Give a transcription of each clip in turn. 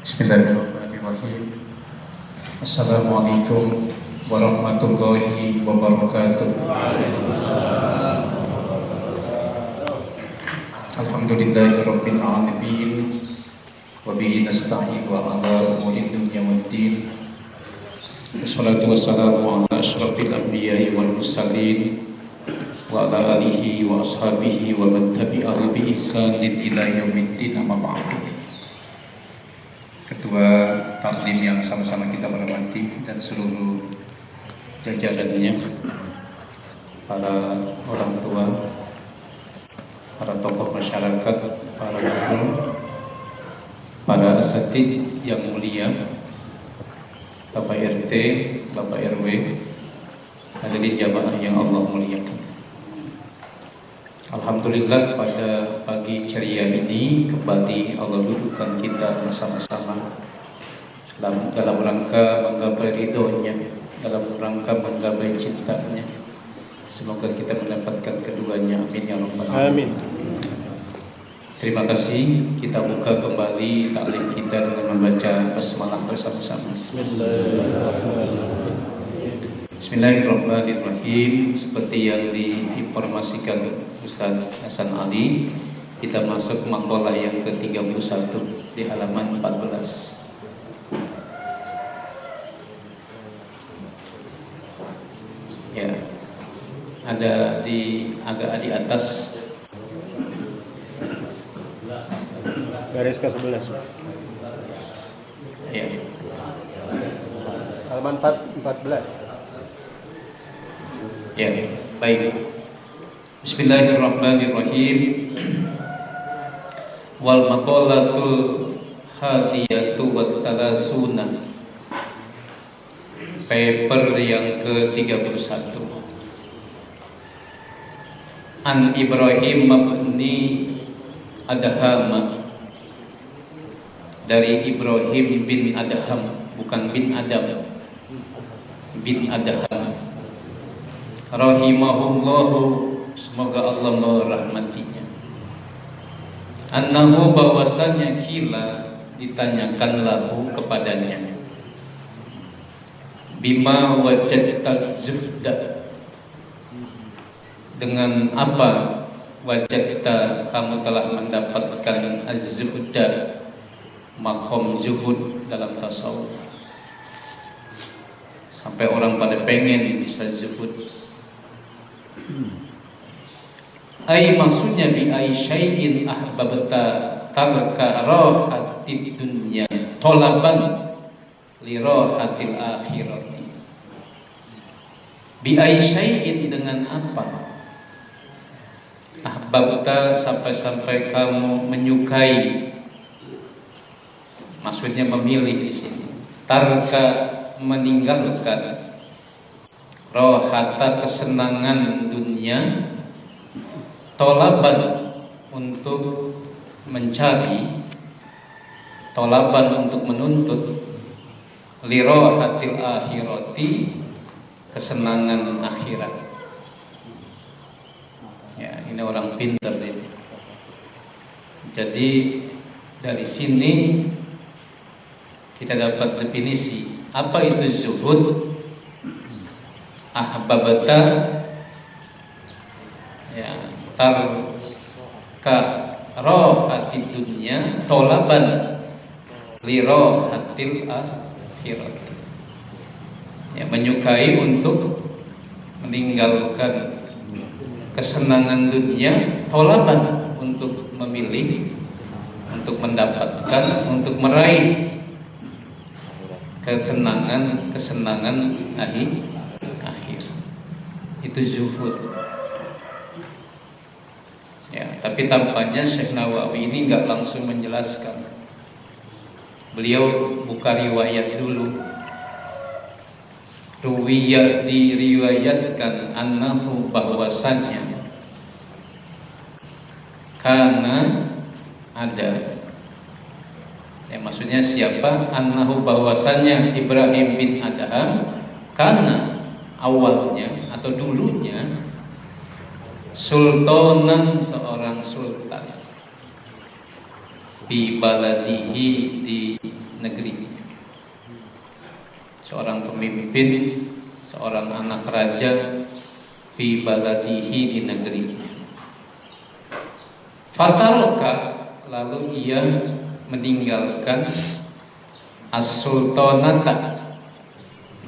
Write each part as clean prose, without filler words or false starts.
Bismillahirrahmanirrahim. Assalamualaikum warahmatullahi wabarakatuh. Alhamdulillahirabbil alamin. Wa bihi nasta'in wa ala umuri dunya waddin. Wassalatu wassalamu ala asyrafil anbiya'i wal mursalin wa ala alihi wa ashabihi wa man tabi'ahu bi ihsanin ila yaumiddin, amma ba'du. Ketua taklim yang sama-sama kita hormati dan seluruh jajarannya, para orang tua, para tokoh masyarakat, para guru, para asatidz yang mulia, Bapak RT, Bapak RW, hadirin jamaah yang Allah muliakan. Alhamdulillah, pada pagi ceria ini kembali Allah dudukkan kita bersama-sama dalam rangka menggapai ridhonya, dalam rangka menggapai cintanya. Semoga kita mendapatkan keduanya, amin ya rabbal alamin. Terima kasih. Kita buka kembali taklim kita dengan membaca basmalah bersama-sama. Bismillahirrahmanirrahim. Seperti yang diinformasikan Ustaz Hasan Ali, kita masuk maqalah yang ke-31 di halaman 14. Ya, ada agak di atas garis ke-11. Ya. Halaman 14. Ya, baik. Bismillahirrahmanirrahim. Wal maqalatul hadiyatu wassalasuna. Paper yang ke-31. An Ibrahim bin Adham. Dari Ibrahim bin Adham, bukan bin Adam. Bin Adham. Rahimahullahu, semoga Allah merahmatinya. Annahu, bahwasanya kila ditanyakan lahu kepadanya, bima wajadta zuhda, dengan apa wajadta kamu telah mendapatkan az-zuhda, makom zuhud dalam tasawuf. Sampai orang pada pengen bisa zuhud. Ai, maksudnya bi ai syai'in ahbabta tarka rahatid dunya talaban li rahatil akhirati. Bi ai syai'in, dengan apa ahbabta, sampai kamu menyukai, maksudnya memilih di sini. Tarka, meninggalkan, rohata, kesenangan dunia, tolaban, untuk mencari, tolaban, untuk menuntut, lirohatil akhirati, kesenangan akhirat. Ya, ini orang pintar ini. Jadi dari sini kita dapat definisi apa itu zuhud. Ahbabata, ya, tarka rohatid dunya tolaban li rohatil akhirat. Ya, menyukai untuk meninggalkan kesenangan dunia, tolaban, untuk memilih, untuk mendapatkan, untuk meraih ketenangan, kesenangan akhir. Itu zuhud. Ya, tapi tampaknya Syekh Nawawi ini enggak langsung menjelaskan. Beliau buka riwayat dulu. Diriwayatkan annahu, bahwasanya, karena ada. Ya, maksudnya siapa? Annahu, bahwasanya Ibrahim bin Adham, karena awalnya atau dulunya sultanan, seorang sultan, bi baladihi, di seorang pemimpin, seorang anak raja fi baladihi, di negerinya. Fataroka, lalu ia meninggalkan as-sultanata,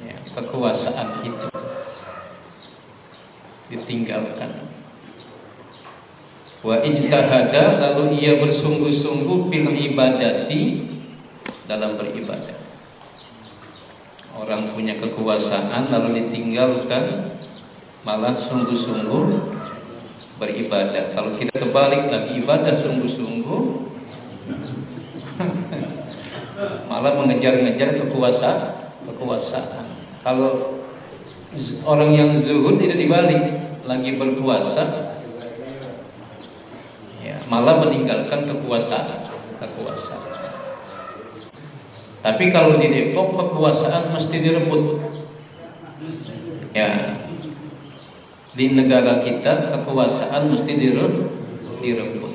ya, kekuasaan itu ditinggalkan. Wa ijtahada, lalu ia bersungguh-sungguh bil ibadati, dalam beribadah. Orang punya kekuasaan lalu ditinggalkan, malah sungguh-sungguh beribadah. Kalau kita kebalik lagi, ibadah sungguh-sungguh malah mengejar-ngejar kekuasaan. Kalau orang yang zuhud itu dibalik, lagi berpuasa ya, malah meninggalkan kekuasaan. Tapi kalau di Depok, kekuasaan mesti direbut. Ya, di negara kita kekuasaan mesti direbut.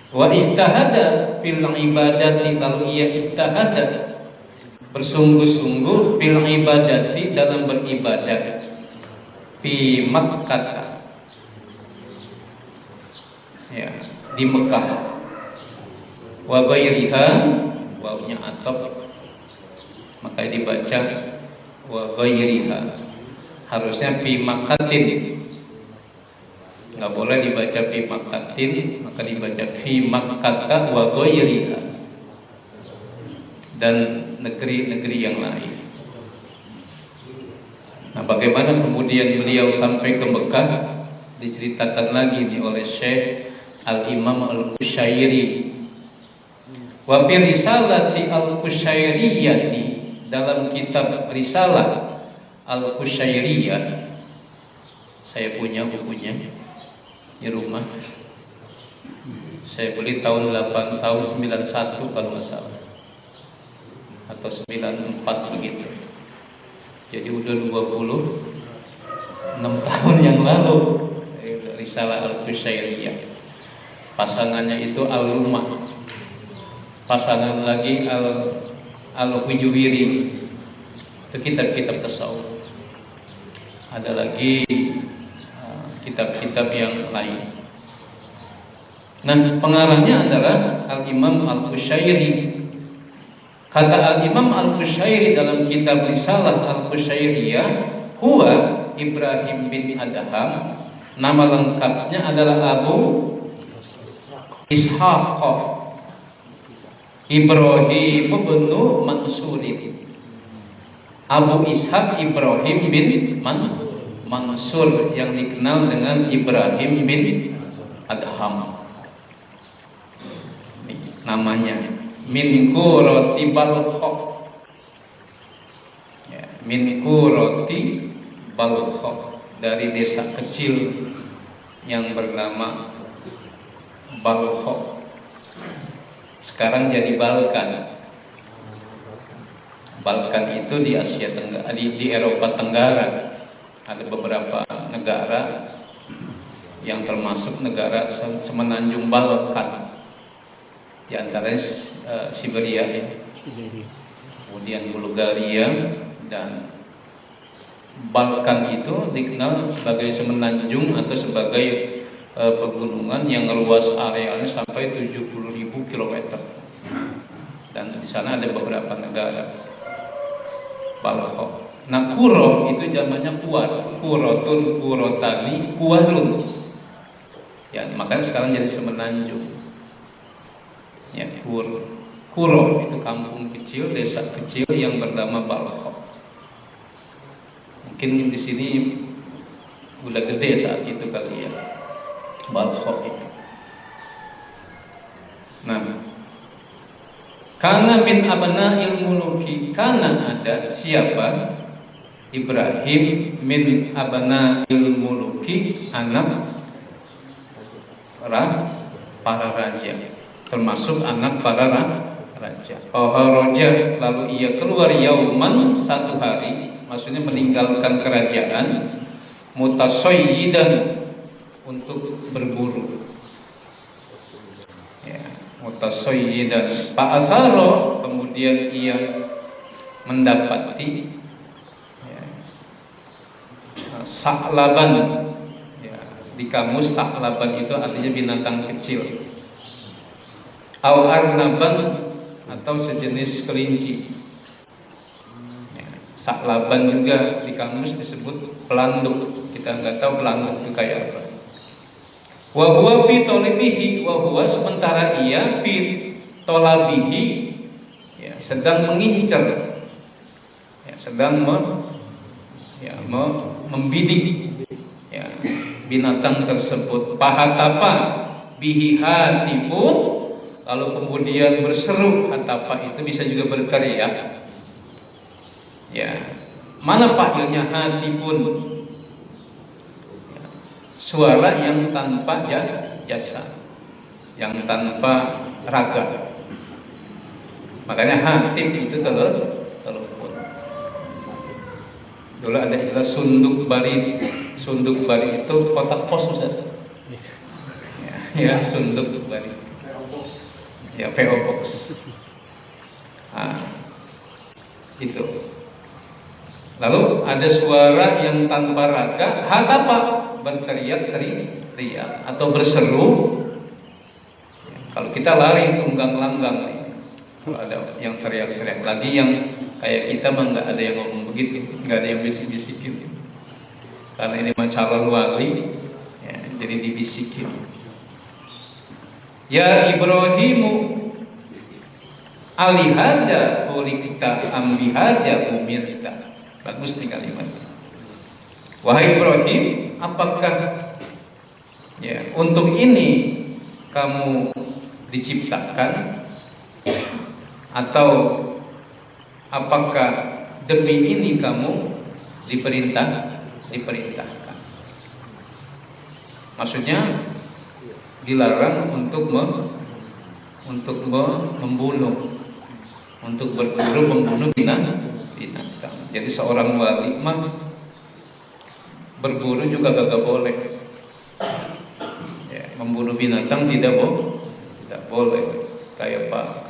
Wa ijtahada fil ibadati, lalu ia ijtahada, bersungguh-sungguh fil ibadati, dalam beribadah, fi Makkah, ya, di Mekah. Wa ghairiha, wawnya atop, maka dibaca wa ghairiha. Harusnya fi Makkatin, nggak boleh dibaca fi Makkatin, maka dibaca fi Makkata wa ghairiha, dan negeri-negeri yang lain. Nah, bagaimana kemudian beliau sampai ke Mekah? Diceritakan lagi nih oleh Syekh Al-Imam Al-Qushairi. Wa fi risalati Al-Qushairiyati, dalam kitab Risalah Al-Qushairiyah, saya punya bukunya di rumah. Saya beli tahun 91 kalau nggak salah, atau 94 begitu. Jadi udah 26 tahun yang lalu. Risalah Al-Qushairiyah. Pasangannya itu Al-Lumah, pasangan lagi Al-Hujwiri. Itu kitab-kitab tasawuf. Ada lagi kitab-kitab yang lain. Nah, pengarangnya adalah Al-Imam Al-Qushairi. Kata Al-Imam Al-Qushairi dalam kitab Risalah Al-Qushairiyah, huwa Ibrahim bin Adham. Nama lengkapnya adalah Abu Ishaq Ibrahim bin Mansurin. Abu Ishaq Ibrahim bin Mansur, yang dikenal dengan Ibrahim bin Adham. Namanya min qurati Balkh, ya, min qurati Balkh, dari desa kecil yang bernama Balkh. Sekarang jadi Balkan. Balkan itu di Asia Tenggara, di Eropa Tenggara. Ada beberapa negara yang termasuk negara semenanjung Balkan. Di antaranya Siberia, ya. Kemudian Bulgaria, dan Balkan itu dikenal sebagai semenanjung atau sebagai pegunungan yang luas arealnya sampai 70.000 km. Dan di sana ada beberapa negara. Balkh. Nah, Kuro itu zamannya kuat. Kurotun, Kurotani, Kuarun. Ya, makanya sekarang jadi semenanjung. Ya, Kuro itu kampung kecil, desa kecil yang bernama Balkh. Mungkin di sini udah gede saat itu kali ya, Balkh itu. Nah, karena min abna'il muluki, karena ada siapa? Ibrahim min abna'il muluki, anak para raja, termasuk anak para raja. Raja, lalu ia keluar yauman, satu hari, maksudnya meninggalkan kerajaan, mutasayyidan, untuk berburu. Ya, mutasayyidan fa'asaro, kemudian ia mendapati sa'laban. Ya, di kamus sa'laban itu artinya binatang kecil. Au arnaban, atau sejenis kelinci. Ya, sa'laban juga di kamus disebut pelanduk. Kita nggak tahu pelanduk itu kayak apa. Wa huwa fi tolibihi, wa huwa, sementara ia fi tolabihi, ya, sedang mengincar, ya, sedang membidik, ya, binatang tersebut. Pahatapa bihi hatipun, lalu kemudian berseru. Hatapa itu bisa juga berteriak. Ya, mana fa'ilnya hatipun? Ya, suara yang tanpa jasa, yang tanpa raga. Makanya hatip itu telepon. Dulu ada istilah sunduk bari. Sunduk bari itu kotak pos, Ustaz. Ya, sunduk bari. Ya, PO Box. Itu. Lalu ada suara yang tanpa raga, hatapa, berteriak atau berseru. Ya, kalau kita lari tunggang langgang nih. Kalau ada yang teriak-teriak lagi, yang kayak kita mah nggak ada yang ngomong begitu, nggak ada yang bisik-bisikin. Karena ini mah calon wali, ya, jadi dibisikin. Ya Ibrahimu alihada politikta ambihada umirta. Bagus nih kalimat. Wahai Ibrahim, apakah, ya, untuk ini kamu diciptakan, atau apakah demi ini kamu diperintahkan? Maksudnya dilarang untuk membunuh, untuk berburu membunuh binatang. Jadi seorang wali mah berburu juga gak boleh. Ya, membunuh binatang tidak boleh. Kayak Pak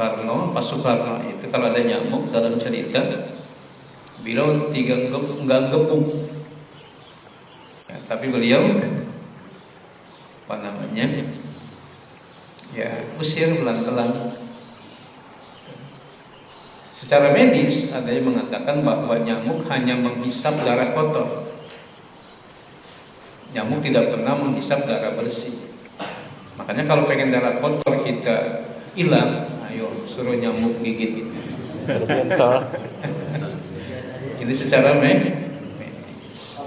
Soekarno itu kalau ada nyamuk dalam cerita, beliau enggak gepuk. Ya, tapi beliau ya, usir pelan-pelan. Secara medis ada yang mengatakan bahwa nyamuk hanya menghisap darah kotor. Nyamuk tidak pernah menghisap darah bersih. Makanya kalau pengen darah kotor kita hilang, ayo suruh nyamuk gigit. Ini secara medis.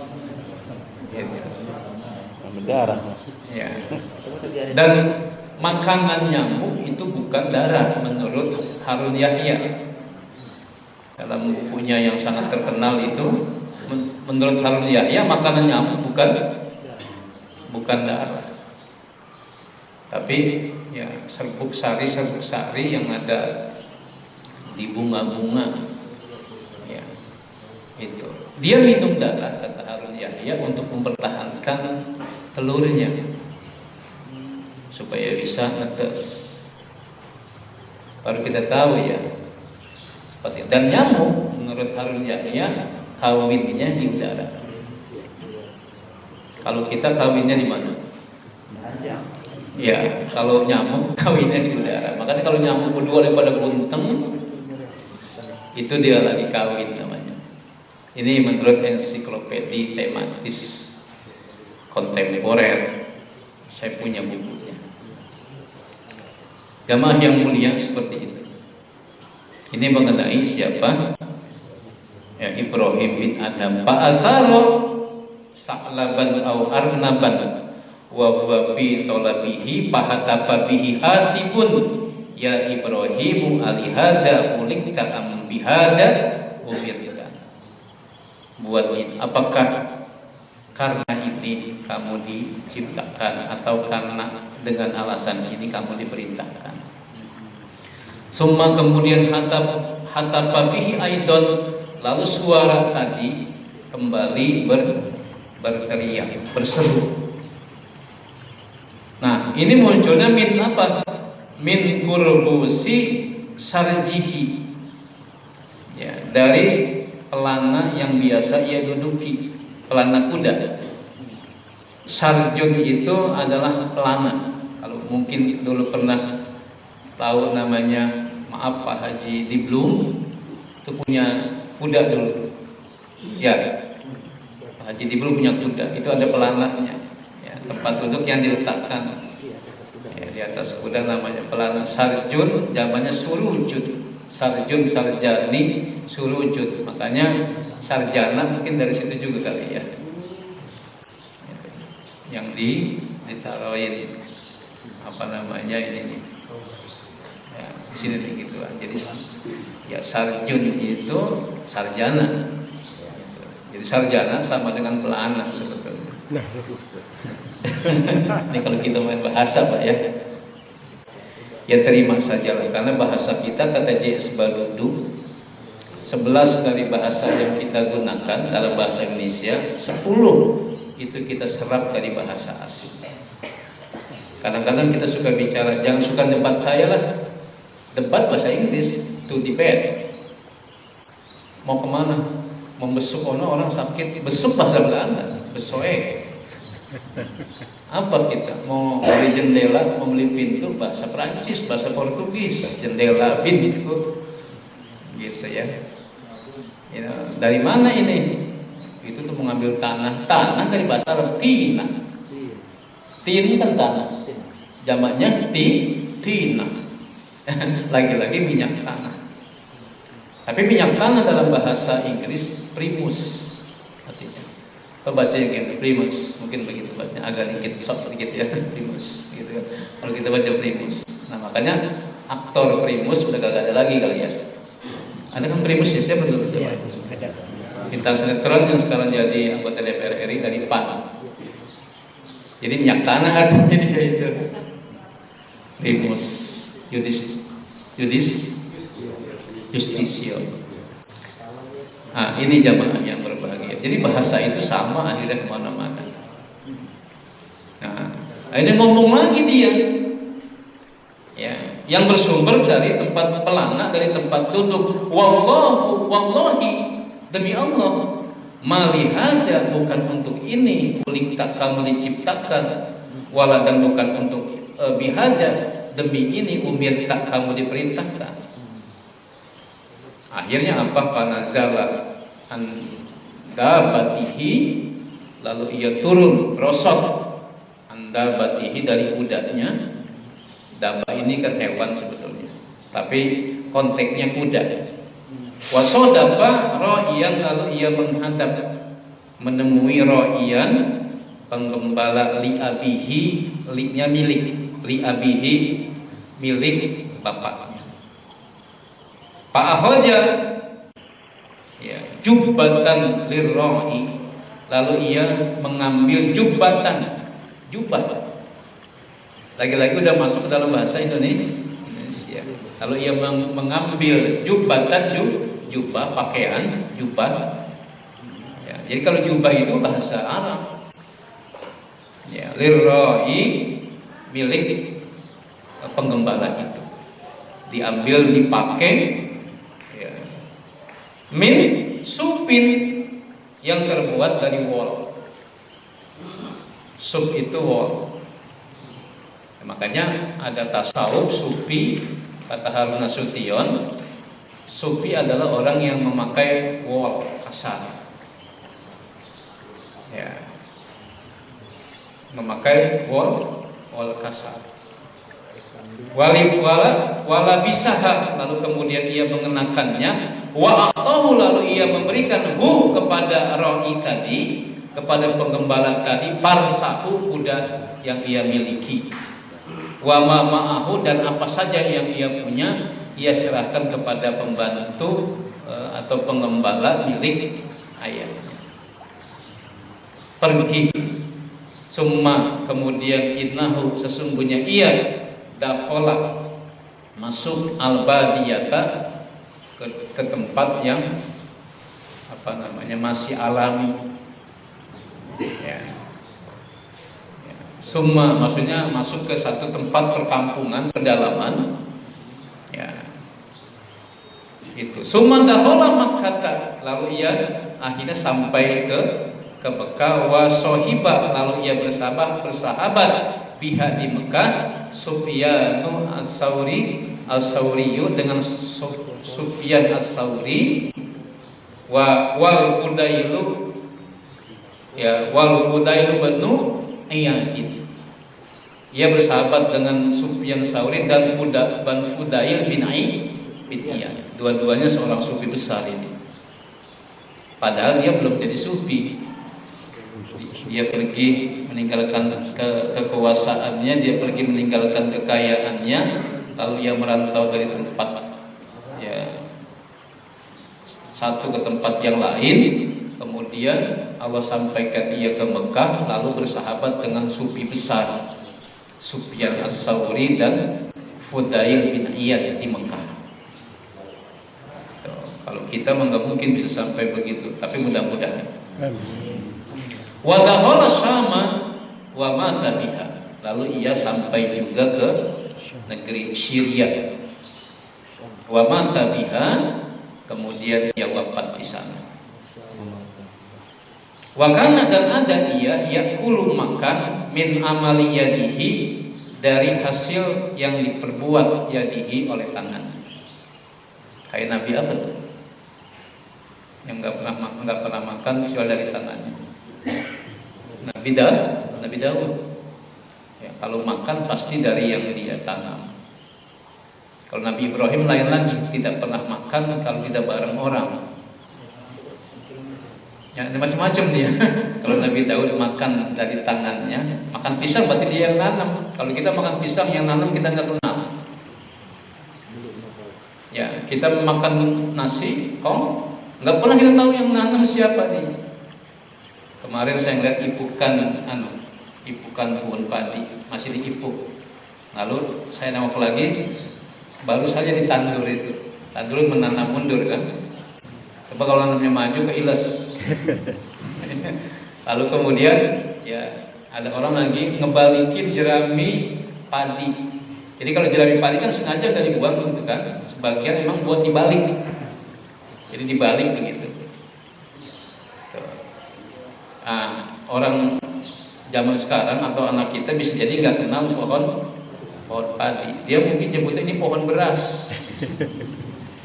Darah. Ya. Dan makanan nyamuk itu bukan darah menurut Harun Yahya. Dalam bukunya yang sangat terkenal itu, menurut Harun Yahya makanan nyamuk bukan darah. Tapi ya serbuk sari yang ada di bunga-bunga, ya, itu. Dia minum darah, kata Harun Yahya, untuk mempertahankan telurnya supaya bisa netes. Baru kita tahu ya. Dan nyamuk menurut Harun Yahya kawinnya di udara. Kalau kita kawinnya di mana? Ya, kalau nyamuk kawinnya di udara. Makanya kalau nyamuk berdua daripada bunteng, itu dia lagi kawin namanya. Ini menurut ensiklopedi tematis kontemporer. Saya punya bukunya. Jamaah yang mulia, seperti itu. Ini mengenai siapa? Ya, Ibrahim bin Adam. Fa'asaro sa'laban au arnaban wa huwa fi talabihi fahataba bihi hatibun ya Ibrahimu alihada ulikta am bihada umirta. Buat ini, apakah karena ini kamu diciptakan, atau karena dengan alasan ini kamu diperintahkan? Summa kemudian hataba bihi aidon, lalu suara tadi kembali berteriak, berseru. Nah, ini munculnya min apa? min kurbusi sarjihi, ya, dari pelana yang biasa ia duduki, pelana kuda. Sarjun itu adalah pelana. Kalau mungkin dulu pernah tahu namanya, maaf Pak Haji Diblum, itu punya kuda dulu. Ya, Pak Haji Diblum punya kuda, itu ada pelananya, ya, tempat duduk yang diletakkan, ya, di atas kuda namanya pelana. Sarjun zamannya surujud, sarjun sarjani surujud, makanya sarjana mungkin dari situ juga kali ya, yang ditaruhin apa namanya ini, ya, di sini begitu. Jadi ya sarjun itu sarjana, jadi sarjana sama dengan pelana sebetulnya. Ini kalau kita main bahasa Pak ya, ya terima sajalah, karena bahasa kita, kata J.S. Badudu, 11 dari bahasa yang kita gunakan dalam bahasa Indonesia, 10 itu kita serap dari bahasa asing. Kadang-kadang kita suka bicara, jangan suka debat saya lah, debat bahasa Inggris, to debate. Mau kemana? Membesuk orang sakit, besuk bahasa Belanda, besoe. Apa kita mau beli jendela, mau beli pintu, bahasa Prancis, bahasa Portugis, jendela, pintu, gitu ya. Ya, dari mana ini? Itu tuh mengambil tanah dari bahasa Arab, tina. Tin kan tanah, jamaknya tina. Lagi-lagi minyak tanah. Tapi minyak tanah dalam bahasa Inggris primus artinya. Baca yang primus, mungkin begitu bacanya, agak dikit sok dikit ya, primus gitu ya. Kalau kita baca primus. Nah, makanya aktor primus udah gak ada lagi kali ya. Ada kan primus ya, saya betul betul. Bintang sinetron yang sekarang jadi anggota DPR RI dari PAN. Jadi minyak tanah artinya dia itu. Primus, justitio. Nah, ini jamaah yang berbahagia. Jadi bahasa itu sama akhirnya kemana-mana. Nah, ini ngomong lagi dia, ya, yang bersumber dari tempat pelana, dari tempat duduk. Wallahi, demi Allah, malihada, bukan untuk ini, kulitak kamu diciptakan, wala, dan bukan untuk bihada, demi ini umir tak kamu diperintahkan. Akhirnya apa? Panazala andabatihi, lalu ia turun rosot andabatihi, dari kudanya. Daba ini kan hewan sebetulnya, tapi konteksnya kuda. Wasodapa ro'iyan, lalu ia menghadap menemui ro'iyan, penggembala, li'abihi, li'nya milik, li'abihi milik bapaknya. Fa'akhoja, ya, jubbatan lirro'i, lalu ia mengambil jubbatan, jubah. Lagi-lagi udah masuk ke dalam bahasa Indonesia. Lalu ia mengambil jubbatan, jubah, pakaian, jubah. Ya, jadi kalau jubah itu bahasa Arab. Ya, lirro'i, milik penggembala itu, diambil, dipakai. Min supin, yang terbuat dari wol. Sup itu wol. Makanya ada tasawuf sufi, kata Harun Nasution, sufi adalah orang yang memakai wol kasar, ya, memakai wol kasar. Wala bisaha, lalu kemudian ia mengenakannya. Wa atahu, lalu ia memberikan kepada roi tadi, kepada penggembala tadi, parsahu, kuda yang ia miliki. Wa ma ma'ahu, dan apa saja yang ia punya, ia serahkan kepada pembantu atau penggembala milik ayahnya. Pergi. Summa, kemudian innahu, sesungguhnya ia, dakhala, masuk, al-badiyata, ke tempat yang apa namanya, masih alami, ya. Summa maksudnya masuk ke satu tempat perkampungan pedalaman. Ya. Itu. Summa dakhala Makkah, lalu ia akhirnya sampai ke Mekah. Wa sahiba, lalu ia bersahabat biha di Mekah Sufyanu as-Sauriyu dengan Sufyan as-Sauri wal Fudailu banu Iyadin. Ia bersahabat dengan Sufyan Sauri dan Fudail bin Iyad. Dua-duanya seorang sufi besar ini. Padahal dia belum jadi sufi. Dia pergi meninggalkan kekuasaannya, dia pergi meninggalkan kekayaannya, lalu ia merantau dari tempat satu ke tempat yang lain. Kemudian Allah sampaikan dia ke Mekah, lalu bersahabat dengan sufi besar Sufyan as-Sauri dan Fudail bin Iyad di Mekah. Kalau kita nggak mungkin bisa sampai begitu, tapi mudah-mudahan. Wa dakhala Syama wa mata biha. Lalu ia sampai juga ke negeri Syria. Wa mata biha, kemudian ia wafat di sana. Wa kana, dan ada ia yakulu makan min amali yadihi, dari hasil yang diperbuat yadihi oleh tangan. Kayak Nabi apa tuh? Yang nggak pernah makan kecuali dari tangannya. Nabi Daud. Ya, kalau makan pasti dari yang dia tanam. Kalau Nabi Ibrahim lain lagi, tidak pernah makan kalau tidak bareng orang. Ya, macam-macam dia. Kalau Nabi Daud makan dari tangannya, makan pisang berarti dia yang nanam. Kalau kita makan pisang yang nanam kita nggak kenal. Ya, kita makan nasi, nggak pernah kita tahu yang nanam siapa nih. Kemarin saya ngeliat ipukan pohon padi masih diipuk. Lalu saya nengok lagi, baru saja ditandur itu. Tandur menanam mundur kan. Coba kalau nanamnya maju keiles. Lalu kemudian ya ada orang lagi ngebalikin jerami padi. Jadi kalau jerami padi kan sengaja nggak dibuang gitu kan. Sebagian memang buat dibalik. Jadi dibalik begitu. Orang zaman sekarang atau anak kita bisa jadi nggak kenal pohon padi. Dia mungkin nyebutnya ini pohon beras.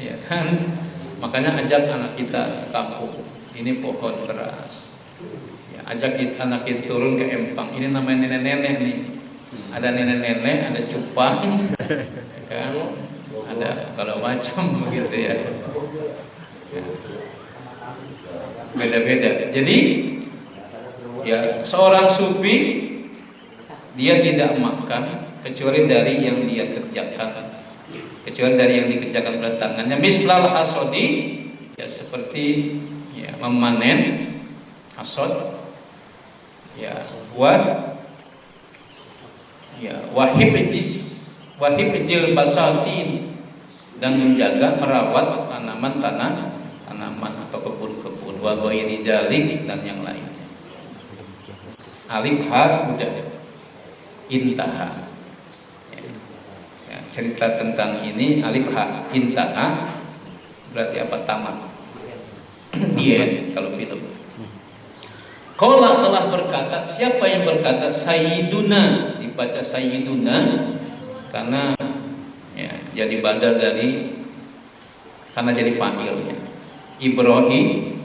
Ya kan? Makanya ajak anak kita ke kampung. Ini pohon beras. Ya, ajak anak kita turun ke empang. Ini namanya nenek-nenek nih. Ada nenek-nenek, ada cupang, ya kan? Ada kalau macam begitu ya. Beda-beda. Jadi ya seorang sufi dia tidak makan kecuali dari yang dia kerjakan, kecuali dari yang dikerjakan oleh tangannya. Mislal hasodi, ya seperti ya memanen hasod, ya wahib basatin, dan menjaga merawat tanaman atau kebun-kebun, wa ghairi dzalik, dan yang lain. Alif ha udah intaha. Ya, cerita tentang ini alif ha intaha berarti apa? Tamat. Dia kalau film. Qala telah berkata, siapa yang berkata? Sayyiduna, dibaca Sayyiduna karena ya jadi badal dari, karena jadi panggilnya.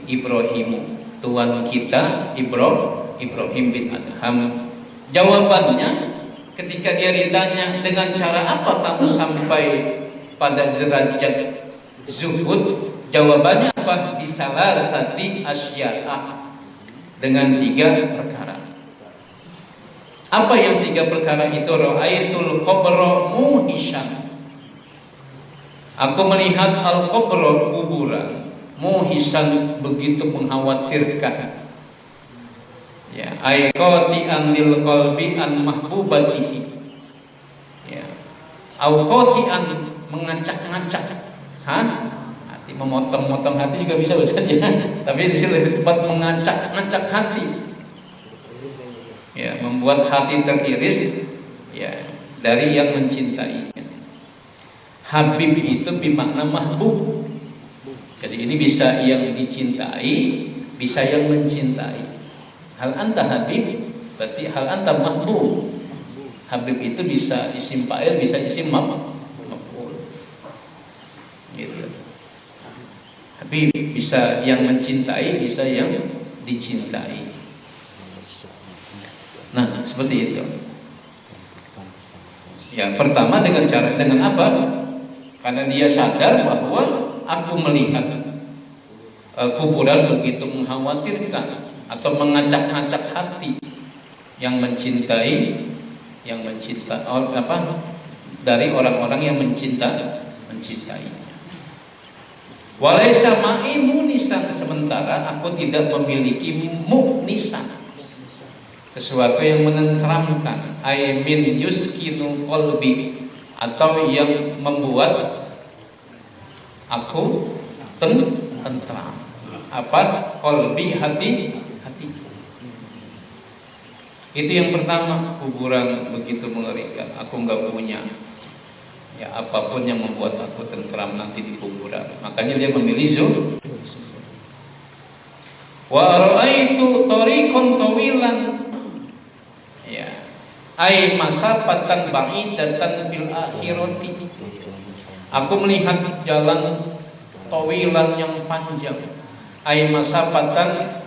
Ibrahimu, tuan kita Ibrahim bin Adham. Jawabannya ketika dia ditanya, dengan cara apa kamu sampai pada derajat zuhud? Jawabannya apa? Bisalasati asya'a, dengan 3 perkara. Apa yang 3 perkara itu? Ra'aitul qabra muhishan, aku melihat al-qabra, kuburan, muhishan, begitu mengkhawatirkan. Ya, aiqati'an lil qalbi an mahbubatihi. Ya, auqati'an, mengacak-ngacak. Hati, memotong-motong hati juga bisa Ustaz ya. Tapi di sini lebih tepat mengacak-ngacak hati. ya, membuat hati teriris, ya, dari yang mencintainya. Habib itu bermakna mahbub. Jadi ini bisa yang dicintai, bisa yang mencintai. Hal anta habib, berarti hal anta mahbub. Habib itu bisa isim fa'il, bisa isim maf'ul. Gitu. Habib bisa yang mencintai, bisa yang dicintai. Nah, seperti itu. Ya, pertama dengan apa? Karena dia sadar bahwa aku melihat kuburan begitu mengkhawatirkan atau mengacak-acak hati yang mencintai dari orang-orang yang mencintainya. Walaisa ma'i munisan, sementara aku tidak memiliki mu'nisan, sesuatu yang menenteramkan, ay min yuskinu qalbi, atau yang membuat aku tentram. Apa? Qalbi, hati. Itu yang pertama, kuburan begitu mengerikan. Aku nggak punya ya apapun yang membuat aku tentram nanti di kuburan. Makanya dia memilih zuhud. Wa ra'aitu tariqan tawilan, ya, ai masafatan ba'idatan bil akhirati. Aku melihat jalan tawilan yang panjang, ai masafatan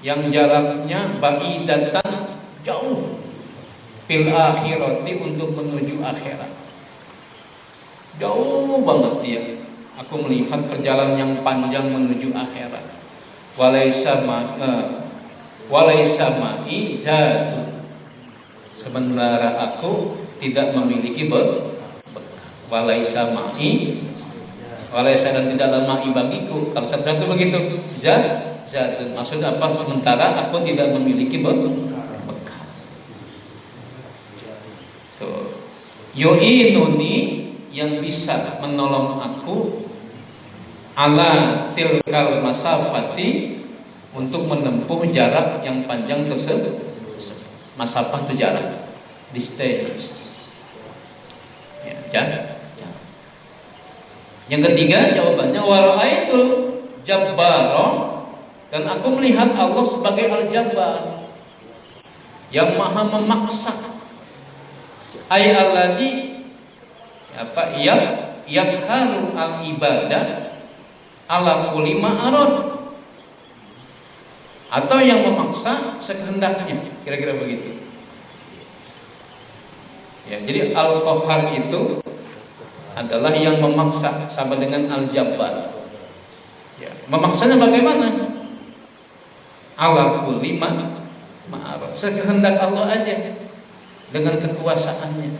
yang jaraknya ba'idatan, jauh, bil akhirati, untuk menuju akhirat. Jauh banget dia. Aku melihat perjalanan yang panjang menuju akhirat. Walaisa ma'i zatu, sementara aku tidak memiliki bekal. Walaisa ma'i, walaisa, dan tidaklah ma'i bagiku. Kalau satu begitu, zatun, maksudnya apa? Sementara aku tidak memiliki bekal. Tuh. Yu'inuni, yang bisa menolong aku, ala tilkal masafati, untuk menempuh jarak yang panjang tersebut. Masafah itu jarak, distance, ya, jarak. Yang ketiga jawabannya, wara'aitul jabbaro, dan aku melihat Allah sebagai al-jabbar, yang maha memaksa. Ay alladzi, apa, yakharu al-ibadah ala kulli ma'arad, atau yang memaksa sekehendaknya, kira-kira begitu. Ya, jadi al-qahhar itu adalah yang memaksa, sama dengan al-jabbar. Ya, memaksanya bagaimana? Ala kulli ma'arad, sekehendak Allah aja, dengan kekuasaannya.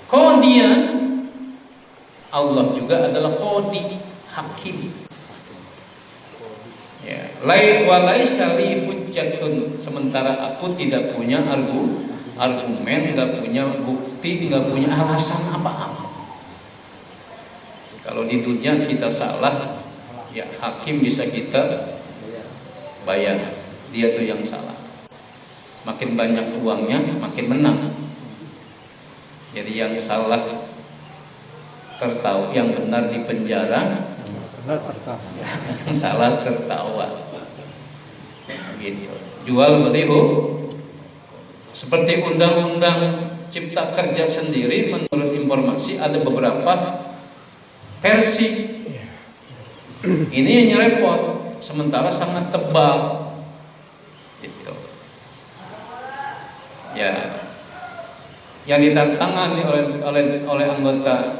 Qadiyan, Allah juga adalah qadi, hakim. Ya, walaisa li hujjatun, sementara aku tidak punya argumen, nggak punya bukti, nggak punya alasan apa-apa. Kalau di dunia kita salah, ya hakim bisa kita bayar, dia tuh yang salah. Makin banyak uangnya, makin menang. Jadi yang salah tertawa, yang benar di penjara, yang salah tertawa. Gitu. Jual beli seperti undang-undang cipta kerja sendiri, menurut informasi ada beberapa versi. Ini yang repot, sementara sangat tebal. Gitu. Ya. Yang ditantangani oleh anggota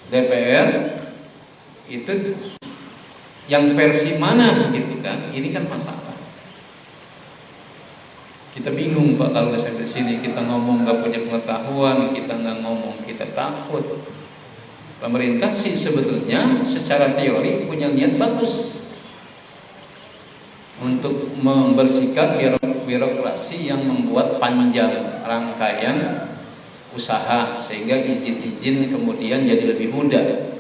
DPR itu yang versi mana, gitu kan? Ini kan masalah. Kita bingung Pak, kalau sampai sini kita ngomong nggak punya pengetahuan, kita nggak ngomong, kita takut. Pemerintah sih sebetulnya secara teori punya niat bagus untuk membersihkan birokrasi yang membuat panjang rangkaian usaha, sehingga izin-izin kemudian jadi lebih mudah.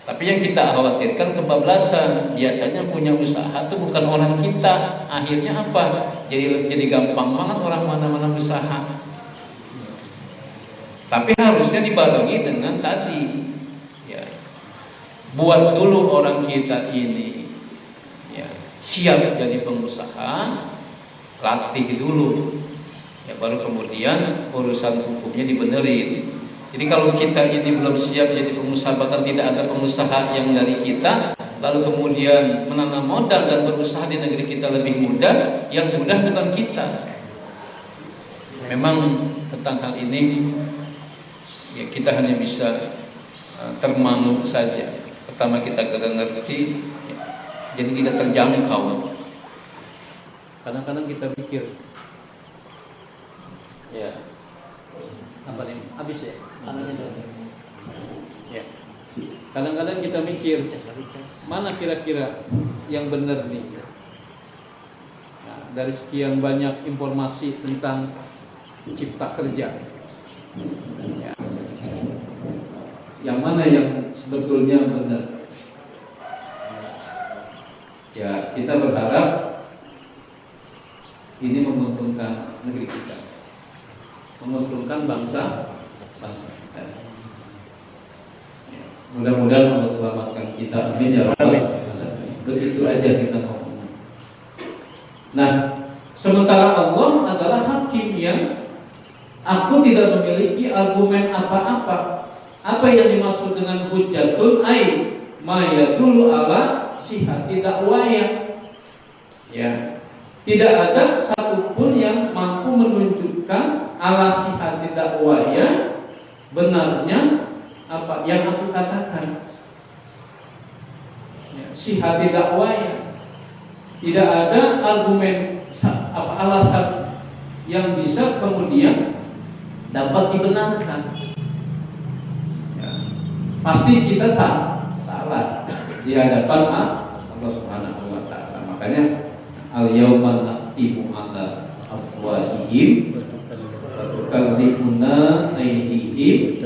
Tapi yang kita khawatirkan kebablasan. Biasanya punya usaha itu bukan orang kita. Akhirnya apa? Jadi gampang banget orang mana-mana usaha. Tapi harusnya dibarengi dengan tadi, ya, buat dulu orang kita ini, ya, siap jadi pengusaha, latih dulu, ya, baru kemudian urusan hukumnya dibenerin. Jadi kalau kita ini belum siap jadi pengusaha, bahkan tidak ada pengusaha yang dari kita, lalu kemudian menanam modal dan berusaha di negeri kita lebih mudah, yang mudah bukan kita. Memang tentang hal ini, ya, kita hanya bisa termangu saja. Pertama kita gak ngerti, ya, jadi tidak terjangkau. Kadang-kadang kita pikir, ya, apa nih? Habis ya? Ya. Kadang-kadang kita mikir, mana kira-kira yang benar nih? Nah, dari sekian banyak informasi tentang cipta kerja, ya, yang mana yang sebetulnya benar? Ya, kita berharap ini menguntungkan negeri kita, menguntungkan bangsa kita. Ya, mudah-mudahan Allah selamatkan kita. Amin ya rabbal alamin. Begitu aja kita ngomong. Nah, sementara Allah adalah hakim yang aku tidak memiliki argumen apa-apa. Apa yang dimaksud dengan hujjatun ai ma yadullu ala sihhati dakwaya. Ya, tidak ada satupun yang mampu menunjukkan ala sihhati dakwaya, benarnya apa yang aku katakan. Ya, sihhati dakwaya, tidak ada argumen apa alasan yang bisa kemudian dapat dibenarkan. Pasti kita salah di hadapan Allah Subhanahu wa taala. Makanya al-yauma naqtimu 'ala afwahihim wa tukallimuna aydihim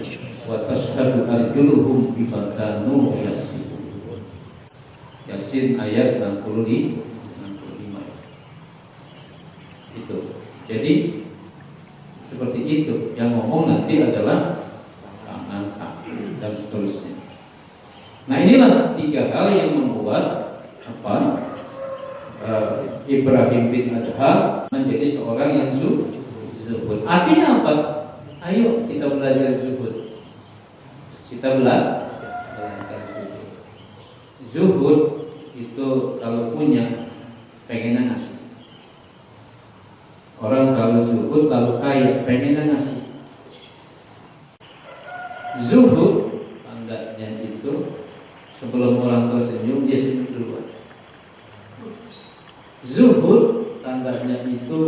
wa tashhadu arjuluhum bima kanu yaksibun. Yasin ayat 65. Itu. Jadi seperti itu, yang ngomong nanti adalah tangan, kaki, dan seterusnya. Nah, inilah tiga hal yang membuat Ibrahim bin Adham menjadi seorang yang zuhud. Artinya apa? Ayo kita belajar zuhud. Kita belajar zuhud itu kalau punya pengen ngasih. Orang kalau zuhud, kalau kaya pengen ngasih. Zuhud tandanya itu sebelum orang tersenyum dia senyum duluan. Zuhud tandanya itu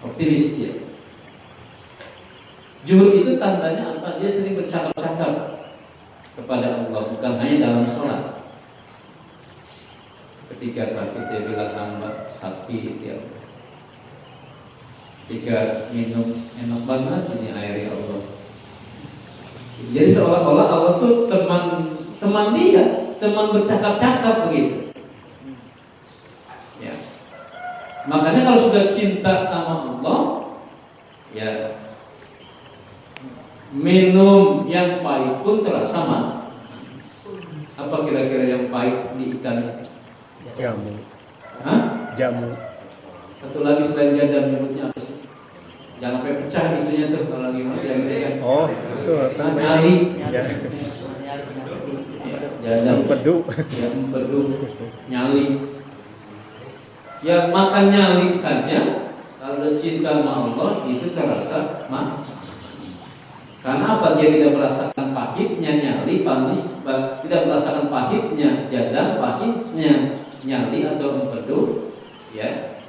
optimis ya. Zuhud itu tandanya apa? Dia sering bercakap-cakap kepada Allah, bukan hanya dalam sholat. Ketika sakit dia bilang hamba sakit ya. Ketika minum enak banget ini air ya Allah. Jadi seolah-olah Allah tuh teman dia, teman bercakap-cakap begitu. Ya. Makanya kalau sudah cinta sama Allah, ya minum yang pahit pun terasa manis. Apa kira-kira yang pahit di ikan? Jamu. Hah? Jamu. Satu lagi selain jadam nyebutnya apa sih? Jangan sampai pecah itunya tuh kalau lagi masih kan. Oh, itu apa? Nyali. Jadam. Empedu. Ya, empedu. Nyali. Yang makan nyali saja kalau cinta sama Allah itu terasa mas. Karena apa? Dia tidak merasakan pahitnya nyali, panis, tidak merasakan pahitnya jadam, pahitnya nyali atau empedu, ya.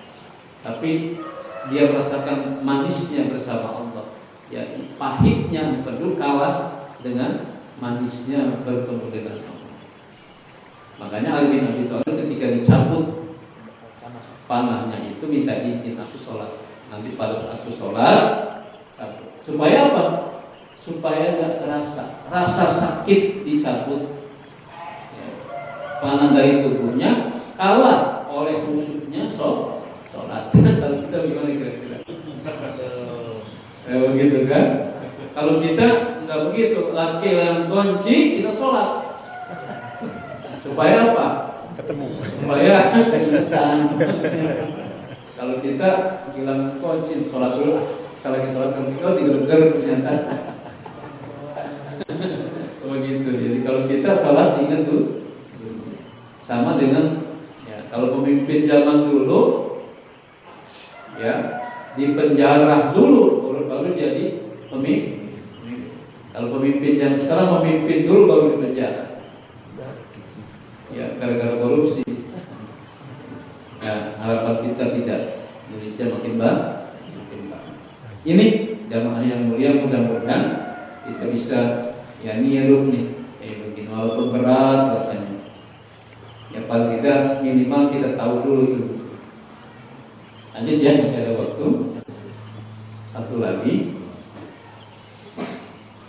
Tapi dia merasakan manisnya bersama Allah. Ya, pahitnya empedu kalah dengan manisnya bertemu dengan Allah. Makanya Ali bin Abi Thalib ketika dicabut panahnya itu minta izin, aku sholat. Nanti pada saat aku sholat, supaya apa? supaya nggak terasa rasa sakit dicabut, ya, panah dari tubuhnya kalah oleh musuhnya sholat. Kalau kita gimana kira-kira? Begitu kan? Kalau kita nggak begitu, laki yang kunci kita sholat supaya apa? Ketemu. Supaya keingetan. Kalau kita hilang kunci sholat dulu, kalau lagi sholat kan kita digeger ternyata. Begitu. Jadi kalau kita sholat ingat tuh, sama dengan ya, kalau pemimpin zaman dulu ya dipenjara dulu baru jadi pemimpin. Kalau pemimpin yang sekarang memimpin dulu baru dipenjara. Ya, gara-gara korupsi. Ya, harapan kita tidak Indonesia makin baik. Ini jamaah yang mulia, mudah-mudahan kita bisa ya niru nih, begini walaupun berat rasanya. Ya paling tidak minimal kita tahu dulu itu. Lanjut ya, masih ada waktu. Satu lagi.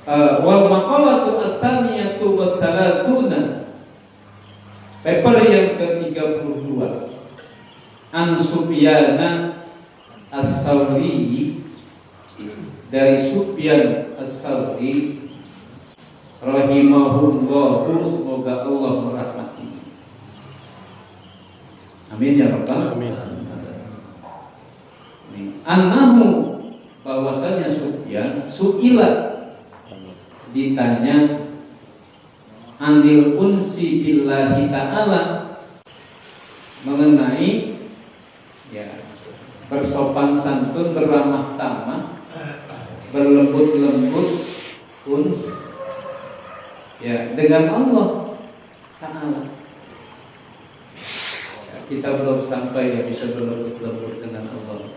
Wal maqalatu as-saniyatu wa thalathuna. Paper yang ke-32. An Sufyana as-Sawri, dari Sufyan as-Sawri rahimahullahu, semoga Allah merahmati. Amin ya rabbal alamin. Annahu, bahwasanya Sufyan su'ilat, ditanya anil unsi billahi ta'ala, mengenai ya bersopan santun, beramah tamah, berlembut-lembut, uns ya dengan Allah Ta'ala. Ya, kita belum sampai ya bisa berlembut-lembut dengan Allah.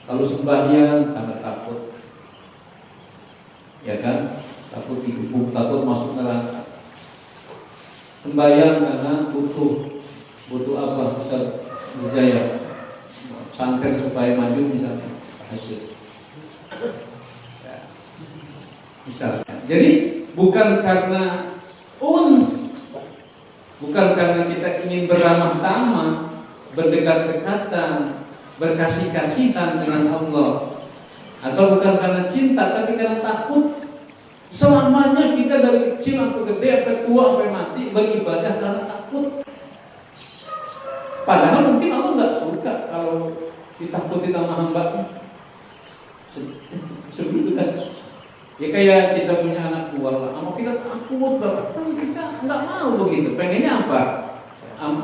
Kalau sembahyang karena takut, ya kan, takut dikubur, takut masuk neraka. Sembahyang karena butuh apa? Bisa berjaya, sangker supaya maju misalnya, tahajud. Ya, misalnya. Jadi bukan karena bukan karena kita ingin beramah tamah, berdekat-dekatan, berkasih-kasihan dengan Allah, atau bukan karena cinta, tapi karena takut. Selamanya kita dari kecil sampai gede, sampai tua, sampai mati beribadah karena takut. Padahal mungkin Allah nggak suka kalau ditakuti sama hambanya. Sebegitu kan? Ya kayak kita punya anak buah, sama kita takut banget, kan kita nggak mau begitu. Pengennya apa?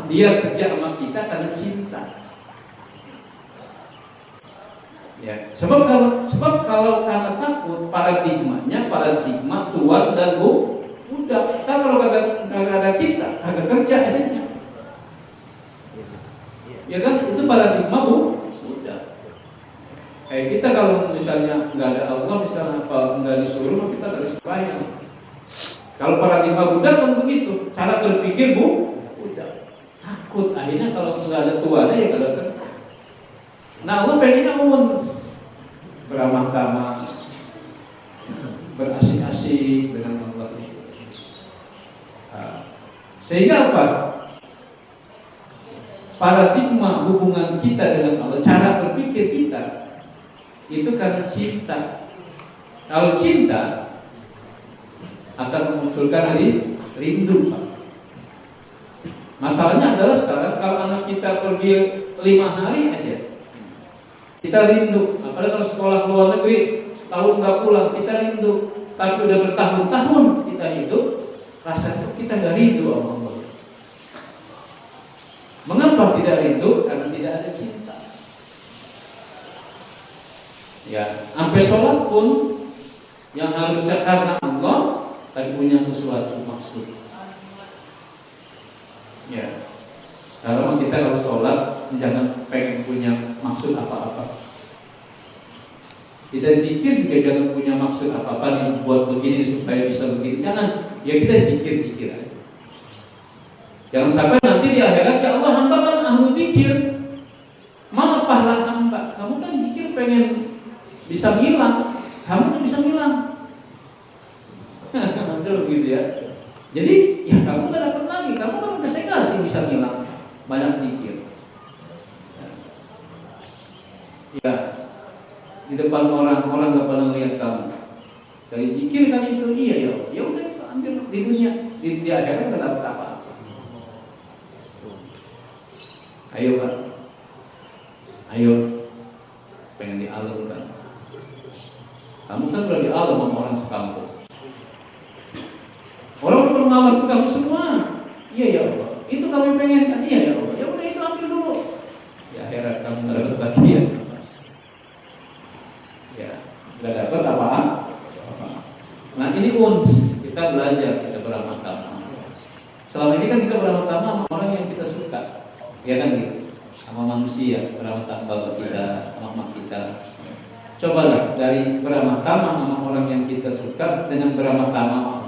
Dia kerja sama kita karena cinta. Ya, sebab kalau karena takut, paradigma tuan dan budak. Kan kalau kagak ada kita, kagak kerja adanya. Ya kan, itu paradigma budak. Kayak kita kalau misalnya nggak ada Allah, misalnya apa nggak disuruh, kita harus bayar. Kalau paradigma budak kan begitu, cara berpikir budak. Takut, akhirnya kalau nggak ada tuannya ya kagak kerja. Nah, Allah pengennya beramah tamah, berasik-asik dengan Allah. Sehingga apa? Paradigma hubungan kita dengan Allah, cara berpikir kita itu karena cinta. Kalau cinta akan memunculkan rindu. Masalahnya adalah sekarang kalau anak kita pergi 5 hari aja, kita rindu. Apalagi kalau sekolah luar negeri setahun nggak pulang, kita rindu. Tapi udah bertahun-tahun kita hidup, rasanya kita nggak rindu sama Allah. Mengapa tidak rindu? Karena tidak ada cinta. Ya, sampai sholat pun yang harusnya karena Allah, tapi punya sesuatu maksud. Ya, kalau kita kalau sholat jangan pengen punya maksud apa-apa. Kita zikir juga jangan punya maksud apa-apa yang buat begini supaya bisa begini. Jangan, ya kita zikir aja. Jangan sampai nanti di akhirat, ya Allah, hamba kan ahlu zikir, mana pahala hamba? Kamu kan zikir pengen bisa bilang, kamu bisa bisa ngilang. Betul begitu ya. Jadi ya kamu nggak dapat lagi, kamu kan udah saya kasih bisa ngilang banyak dikir. Ya di depan orang nggak pernah melihat kamu. Dari zikir kan itu iya ya. Ya udah itu ambil di dunia, di akhirat nggak dapat apa-apa. Ayo Pak, ayo pengen dialun kan? Kamu kan udah dialun sama orang sekampung. Orang perlu ngamar ke kamu semua. Iya ya Allah. Itu kami pengen kan? Iya ya Allah. Ya udah itu ambil dulu. Ya akhirat kamu nggak dapat bagian. Ya nggak dapat apa-apa. Nah ini uns kita belajar, kita beramal tamah. Selama ini kan kita beramal tamah sama orang yang kita suka. Ya kan gitu, sama manusia beramal tamah kita, sama mak kita. Cobalah dari beramal tamah sama orang yang kita suka dengan beramal tamah.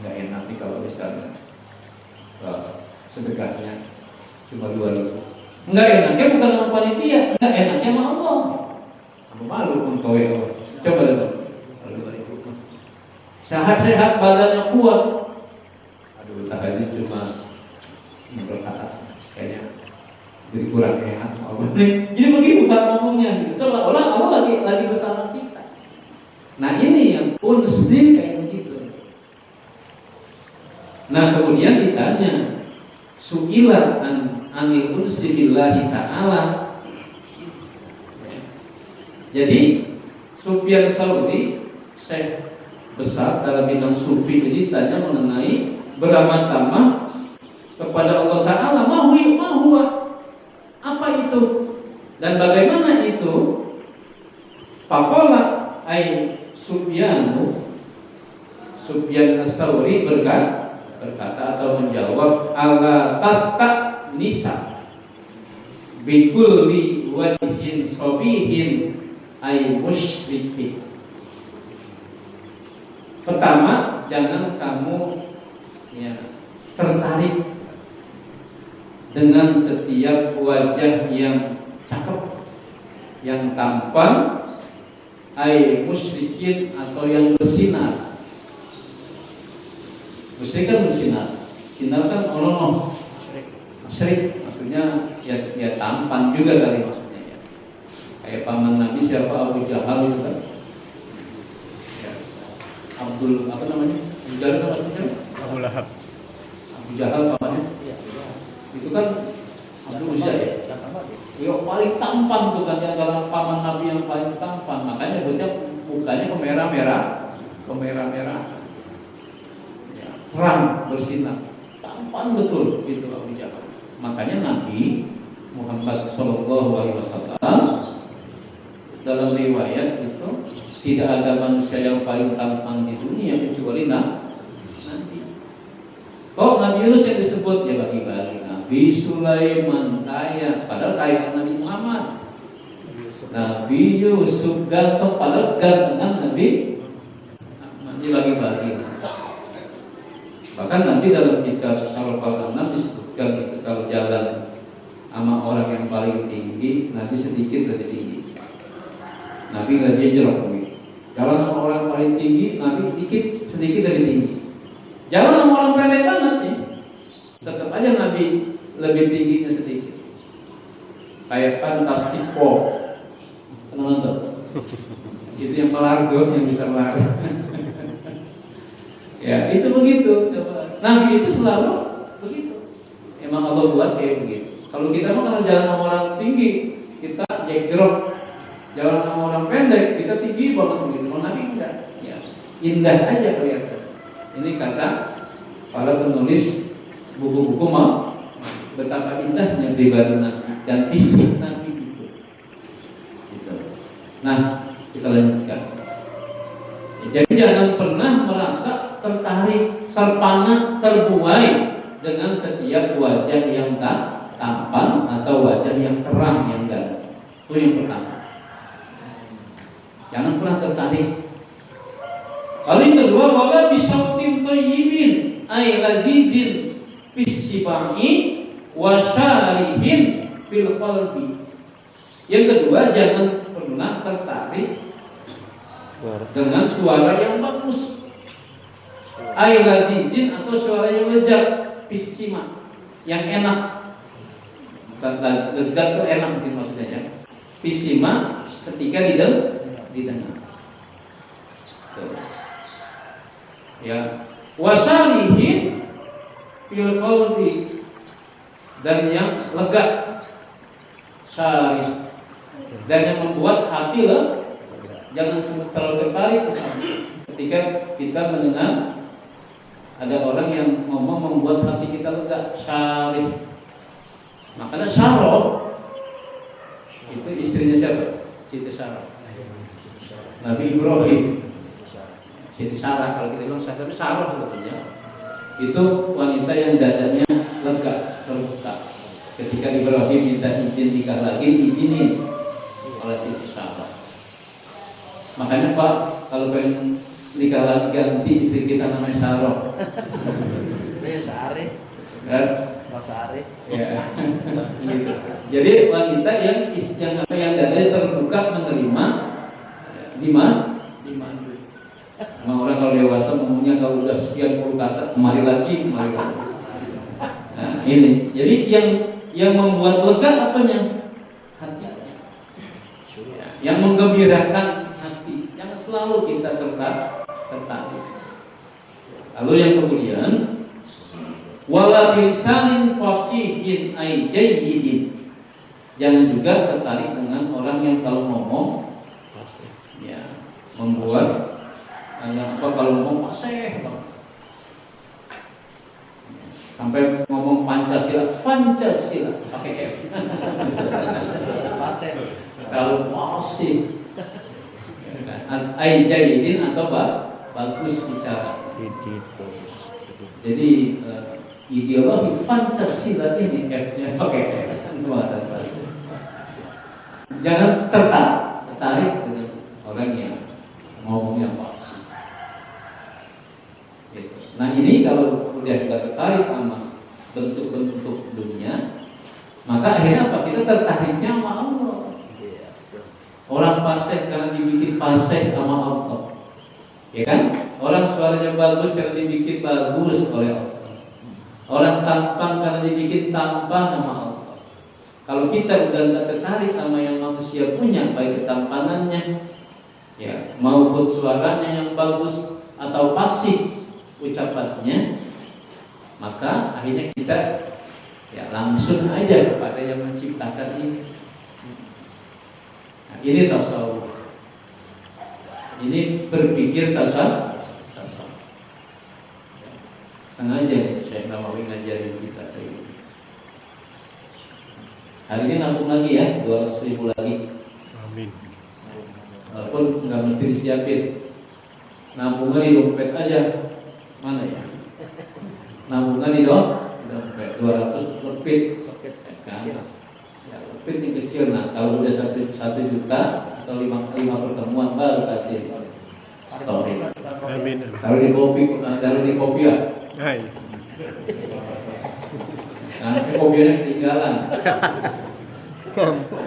Nggak enak nih kalau misalnya sedekahnya cuma 2.000. Nggak enaknya bukan sama panitia, nggak enaknya sama Allah. Kamu malu pun kowe. Coba dulu. Sehat-sehat badannya kuat. Aduh, tadi cuma berkata kayaknya jadi kurang enak. Jadi begitu Pak ngomongnya, seolah-olah Allah lagi bersama kita. Nah ini yang unsdi kayak begitu. Nah kemudian ditanya, su'ilah anil unsi billahi ta'ala. Jadi Sufyan Tsauri, Syekh besar dalam bidang sufi ini ditanya mengenai beramal tamah kepada Allah Ta'ala. Mahuwa apa itu dan bagaimana itu? Faqala ay Sufyan Tsauri berkata atau menjawab, ala tasta nisa bikulli wajhin sobihin ay musyrikin. Pertama, jangan kamu tertarik dengan setiap wajah yang cakep, yang tampan, ay musyrikin atau yang bersinar. Musyrik kan bersinar, sinar kan olonoh, musyrik maksudnya ya tampan juga kali maksudnya ya. Kayak paman Nabi siapa, Abu Jahal itu kan. Abdul apa namanya? Abu Jahal apa namanya? Abu Lahab. Abu Jahal pamannya. Itu kan Abdul Uzza ya. Yang paling tampan tuh kan, yang dalam paman Nabi yang paling tampan. Makanya mukanya kemerah-merah. Ya, terang bersinar. Tampan betul itu Abu Jahal. Makanya Nabi Muhammad SAW dalam riwayat itu tidak ada manusia yang paling tampan di dunia kecuali Nabi. Kok Nabi Yunus yang disebut ya bagi-bagi. Nabi Sulaiman kaya, padahal kaya Nabi Muhammad. Nabi Yusuf ganteng, padahal gantengan Nabi bagi-bagi. Bahkan Nabi dalam kitab Syarafal Anam disebutkan itu kalau jalan sama orang yang paling tinggi, Nabi sedikit lebih tinggi. Nabi nggak jejerok. Jalan sama orang paling tinggi, Nabi sedikit lebih tinggi. Jalan sama orang pendek banget nih, tetap aja Nabi lebih tingginya sedikit. Kayak fantastic four, teman-teman. Itu yang pelargo yang bisa lari. Ya itu begitu. Nabi itu selalu begitu. Emang Allah buat kayak begitu. Kalau kita mah kalau jalan sama orang tinggi, kita jejerok. Jalan sama orang pendek, kita tinggi banget begitu. Kalau Nabi enggak, ya, indah aja kelihatan. Ini kata para penulis buku-buku mau betapa indahnya pribadi Nabi dan fisik Nabi itu. Gitu. Nah, kita lanjutkan. Jadi jangan pernah merasa tertarik, terpana, terbuai dengan setiap wajah yang tampan atau wajah yang terang yang ganteng. Itu yang pertama. Jangan pernah tertarik. Lalu yang kedua, wala bisautin thayyibin ay ladzizin fisibai wa syarihin fil qalbi. Yang kedua, jangan pernah tertarik dengan suara yang bagus. Ailadidin atau suara yang lezat, pisima, yang enak. Lezat itu enak maksudnya ya. Pisima ketika didengar. Ya, wasalihin fil qalbi, dan yang lega, sari, dan yang membuat hati jangan cuma terlalu tertarik ke sana. Ketika kita mendengar ada orang yang ngomong membuat hati kita lega, sari. Makanya Sarah itu istrinya siapa? Siti Sarah. Nabi Ibrahim. Siti Sarah, kalau kita bilang Sarah, tapi Sarah sebetulnya itu wanita yang dadanya lega, terbuka. Ketika Ibrahim minta izin nikah lagi, izinin oleh Siti Sarah. Makanya Pak, kalau pengen nikah lagi ganti istri kita namanya Sarah. Sari. Kan? Sari. Ya. Gitu. Jadi wanita yang dadanya terbuka menerima di mana? Nah, orang kalau dewasa ngomongnya kalau udah sekian puluh kata kemari lagi. Nah, ini. Jadi yang membuat lega apanya? Hatinya. Yang menggembirakan hati. Jangan selalu kita tertarik. Lalu yang kemudian wala bilisanin fasihin ay jayyidin. Jangan juga tertarik dengan orang yang kalau ngomong ya membuat yang apa kalau ngomong fasih sampai ngomong Pancasila pakai F. Fasih. Kalau fasih ay jayyidin atau bagus bicara. Jadi ideologi Pancasila ini F-nya pakai F. Jangan tertarik dengan orang yang ngomongnya fasih. Gitu. Nah ini kalau udah kita tertarik sama bentuk-bentuk dunia, maka akhirnya apa? Kita tertariknya sama Allah. Orang fasih karena dibikin fasih sama Allah, ya kan? Orang suaranya bagus karena dibikin bagus oleh Allah. Orang tampan karena dibikin tampan sama Allah. Kalau kita udah tidak tertarik sama yang manusia punya, baik ketampanannya, ya maupun suaranya yang bagus atau fasih ucapannya, maka akhirnya kita ya langsung aja kepada yang menciptakan ini. Nah, ini tasawuf. Ini berpikir tasawuf. Sengaja nih Syekh Nawawi ngajarin kita kayak gitu. Hari ini nabung lagi ya, 200.000 lagi. Amin. Walaupun nggak mesti disiapin. Nabungnya di dompet aja. Mana ya? Nabungnya di dompet 200 lebih. Kan? Ya, lebih yang kecil. Nah, kalau udah 1 juta atau 5 pertemuan baru kasih story. Amin. Taruh di kopi ya. Hai. Nanti kopiahnya ketinggalan.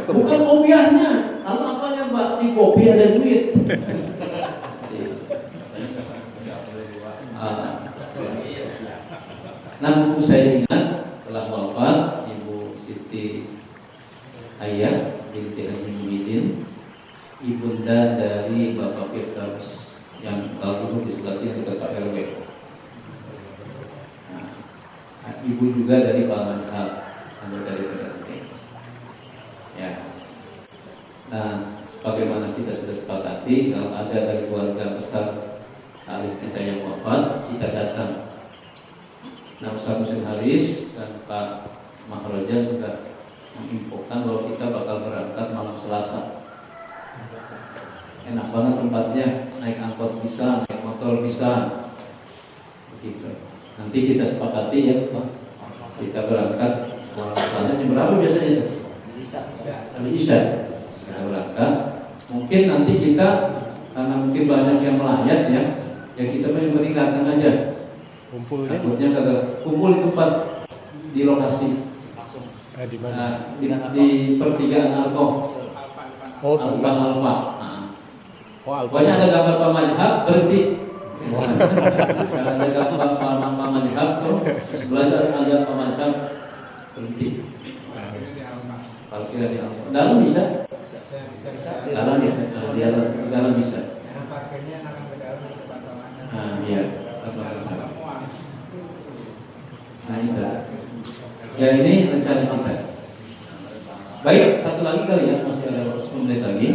Bukan kopiahnya, lalu apanya Mbak? Di kopi ada duit. Nah, buku saya ingat telah wafat Ibu Siti Ayah binti Haji Muhyiddin, ibunda dari Bapak Firdaus yang kalau duduk di sebelah sini dekat Pak RW. Nah, ibu juga dari Pak Manhab atau dari PRT. Ya. Nah, sebagaimana kita sudah sepakati, kalau ada dari keluarga besar Arif kita yang wafat, kita datang. Nah, Ustaz Husin Haris dan Pak Mahroja sudah menginfokan bahwa kita bakal berangkat malam Selasa. Enak banget tempatnya, naik angkot bisa, naik motor bisa, begitu. Nanti kita sepakati ya, Pak. Kita berangkat malam Selasa jam berapa biasanya? Bisa. Kita berangkat. Mungkin nanti kita karena mungkin banyak yang melayat ya kita penting datang aja. Kumpulnya kumpul di tempat di lokasi. di mana? Di pertigaan Alfa. Oh, Alfa. Nah, Pokoknya ada gambar pamanhab berhenti. Kalau ada gambar pamanhab tuh belajar ada pamanhab berhenti. Kalau kira di dalam bisa? Dalam ya, dalam bisa. Nah, iya. Nah itu. Ya ini rencana kita. Baik, satu lagi kali ya, masih ada 10 menit lagi.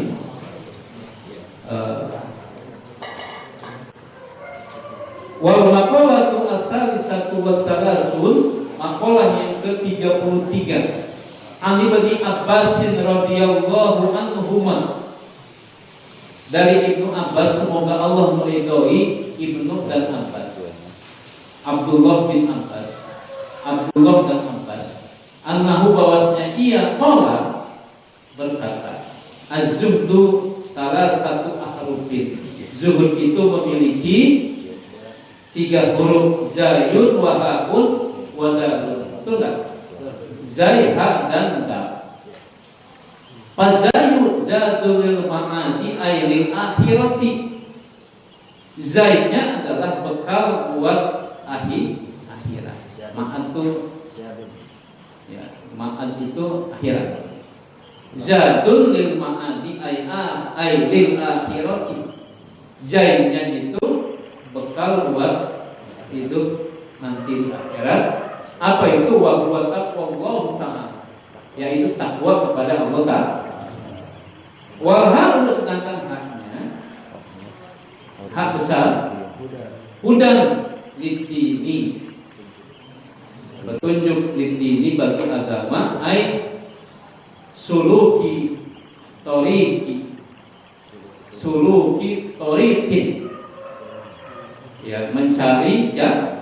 Wal maqalatu as-salisatu was-salasun, maqalah yang ke-33. Ani bin Abbasin radhiyallahu anhuma. Dari Ibnu Abbas, semoga Allah meridhoi Ibnu dan Abbas. Abdullah bin Abbas. Abdullah dan Abbas. Annahu bahwasanya ia qala berkata, az-zuhdu salah satu ahrufin. Zuhud itu memiliki 3 huruf, zayun wa haun wa dalun. Betul enggak? Zai, ha dan dal. Fazayu zadul ma'adi ailil akhirati. Zaidnya adalah bekal buat akhirat. Ma'ad itu ya, ma'ad itu akhirat. Zadul lil ma'adi ailil akhirati. Zaidnya itu bekal buat hidup nanti di akhirat. Apa itu? Wa huwa taqwallahu ta'ala, yaitu takwa kepada Allah Ta'ala. Wal harus, sedangkan haknya hak besar, hudan lidini, petunjuk lidini bagi agama, ai suluki toriki, suluki torikin, ya mencari jalan,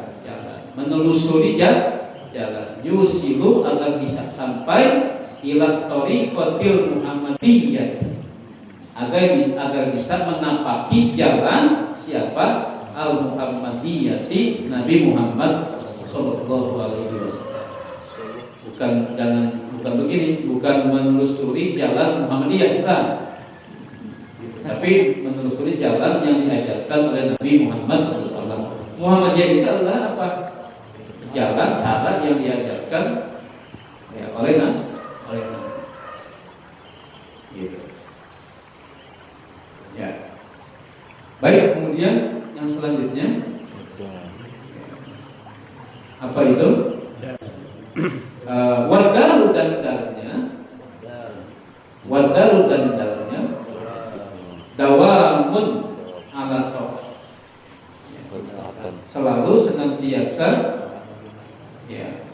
menelusuri jalan, yusilu agar bisa sampai ila tariqatil Muhammadiyah, agar bisa menapaki jalan siapa? Al-Muhammadiyati, Nabi Muhammad sallallahu alaihi wasallam. Bukan begini, bukan menelusuri jalan Muhammadiyah, bukan. Tapi menelusuri jalan yang diajarkan oleh Nabi Muhammad sallallahu alaihi wasallam. Muhammadiyah itu adalah apa? Jalan, cara yang diajarkan ya, oleh Nabi. Gitu. Ya. Baik, kemudian yang selanjutnya apa itu? Wadalu dan dalnya. Wadalu dan dalnya. Dawamun ala tauhid. Selalu senantiasa ya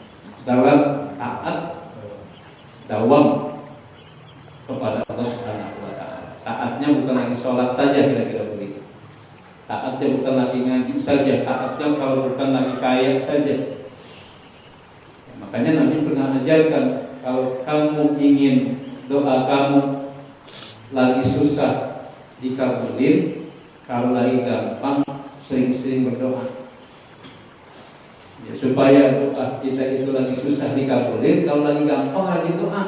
dalam taat, dawam kepada Allah Subhanahu wa taala. Taatnya bukan lagi sholat saja, kira-kira begitu. Taatnya bukan lagi ngaji saja, taatnya kalau bukan lagi kaya saja. Ya, makanya Nabi pernah ajarkan, kalau kamu ingin doa kamu lagi susah dikabulin, kalau lagi gampang sering-sering berdoa. Ya, supaya doa kita itu lagi susah dikabulin, kalau lagi gampang lagi doa.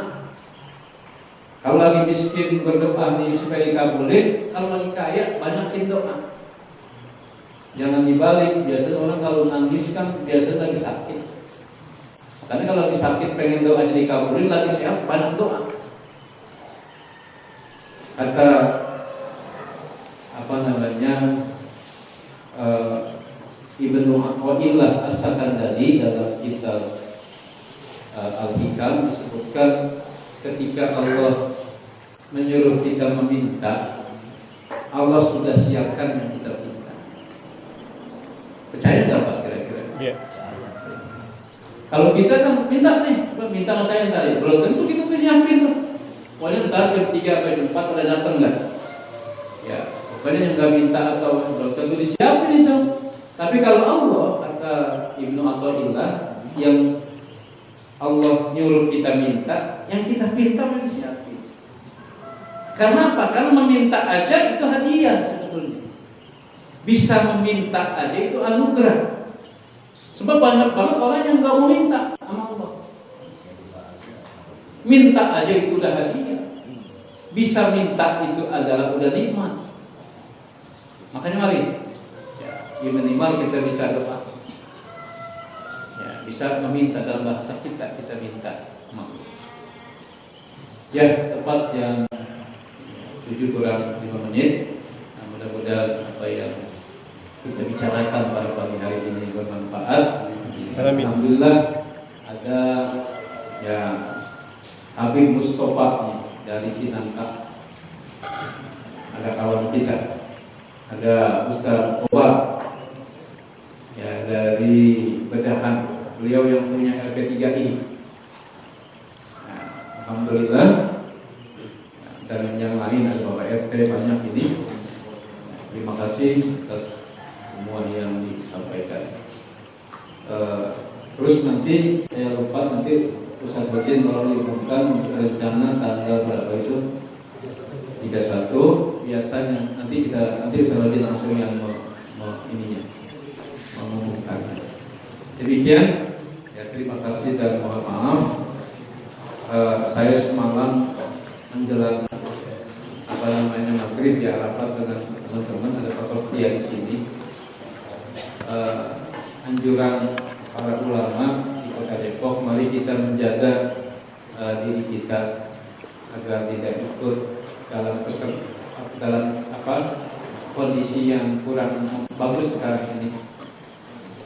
Kalau lagi miskin berdoa nih supaya dikabulin, kalau lagi kaya banyakin doa. Jangan dibalik. Biasanya orang kalau nangis kan biasanya lagi sakit. Karena kalau lagi sakit pengen doanya dikabulin, lagi sehat banyak doa. Kata apa namanya? Ibnu Athaillah As-Sakandari dalam kitab Al-Hikam disebutkan, ketika Allah menyuruh kita meminta, Allah sudah siapkan yang kita minta. Percaya nggak Pak kira-kira? Yeah. Kalau kita kan minta nih, coba minta sama saya tadi, belum tentu kita tuh nyiapin tuh. Pokoknya ntar jam 3 sampai jam 4 udah datang nggak? Ya, pokoknya yang nggak minta atau belum tentu disiapin itu. Tapi kalau Allah, kata Ibnu Athaillah, yang Allah nyuruh kita minta, yang kita minta harus disiapin. Karena apa? Karena meminta aja itu hadiah sebetulnya. Bisa meminta aja itu anugerah. Sebab banyak banget orang yang nggak mau minta sama Allah. Minta aja itu udah hadiah. Bisa minta itu adalah udah nikmat. Makanya mari, ya minimal kita bisa doa, ya bisa meminta dalam bahasa kita minta maaf. Ya tepat jam 7 kurang 5 menit. Nah, mudah-mudahan apa yang kita bicarakan pada pagi hari ini bermanfaat. Amin. Alhamdulillah ada ya Habib Mustafa dari Cinangka, ada kawan kita, ada Ustaz Oba ya dari Bedahan, beliau yang punya LP3I. Nah, alhamdulillah, dan yang lain ada Bapak RT banyak ini. Terima kasih atas semua yang disampaikan. Terus nanti saya lupa, nanti Ustaz Bajin kalau diumumkan untuk rencana tanggal berapa itu 31 biasanya nanti Ustaz Bajin langsung yang mengumumkan. Demikian ya, terima kasih dan mohon maaf. Saya semalam menjelang maghrib di Arafat dengan teman-teman, ada Pak Kostia di sini. Anjuran para ulama di Kota Depok, mari kita menjaga diri kita agar tidak ikut dalam kondisi yang kurang bagus sekarang ini.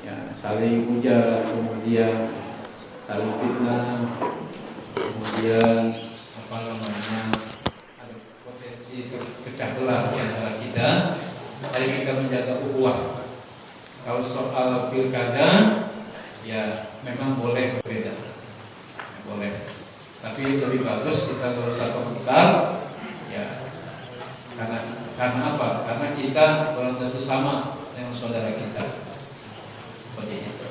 Ya, saling hujat, kemudian saling fitnah, kemudian ada potensi pecah belah di antara kita. Mari kita menjaga ukhuwah. Kalau soal pilkada, ya memang boleh berbeda, boleh. Tapi lebih bagus kita kalau usah komentar, ya karena apa? Karena kita belum tentu sama dengan saudara kita, seperti itu.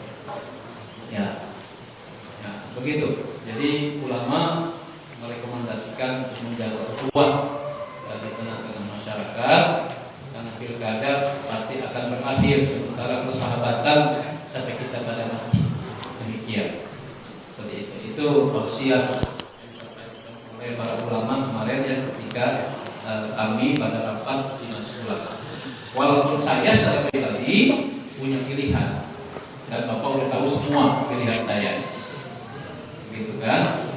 Ya, begitu. Jadi ulama merekomendasikan menjaga ukhuwah di tengah-tengah masyarakat. Karena pilkada pasti akan berakhir, sementara persahabatan sampai kita pada mati. Demikian. Seperti itu. Itu wasiat yang disampaikan oleh para ulama kemarin ya, ketika kami pada rapat di Masjid. Walaupun saya secara pribadi punya pilihan dan Bapak udah tahu semua pilihan saya, begitu kan?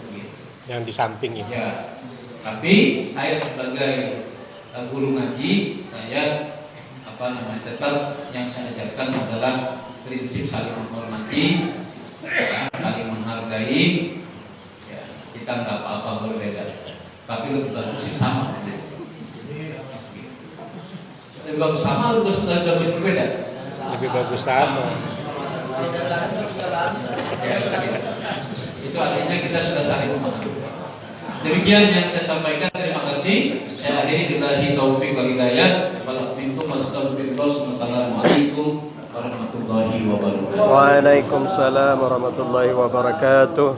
Begitu. Yang di samping ini. Ya. Tapi saya sebagai guru ngaji, saya tetap yang saya ajarkan adalah prinsip saling menghormati, saling menghargai. Ya, kita nggak apa-apa berbeda, tapi lebih bagus sih sama. Lebih bagus sama, lebih bagus berbeda. Lebih bagus sama. Ya, itu artinya kita sudah saling memahami. Demikian yang saya sampaikan. Terima kasih. Saya akhiri billahi taufiq wal hidayah. Wassalamualaikum warahmatullahi wabarakatuh. Waalaikumsalam warahmatullahi wabarakatuh.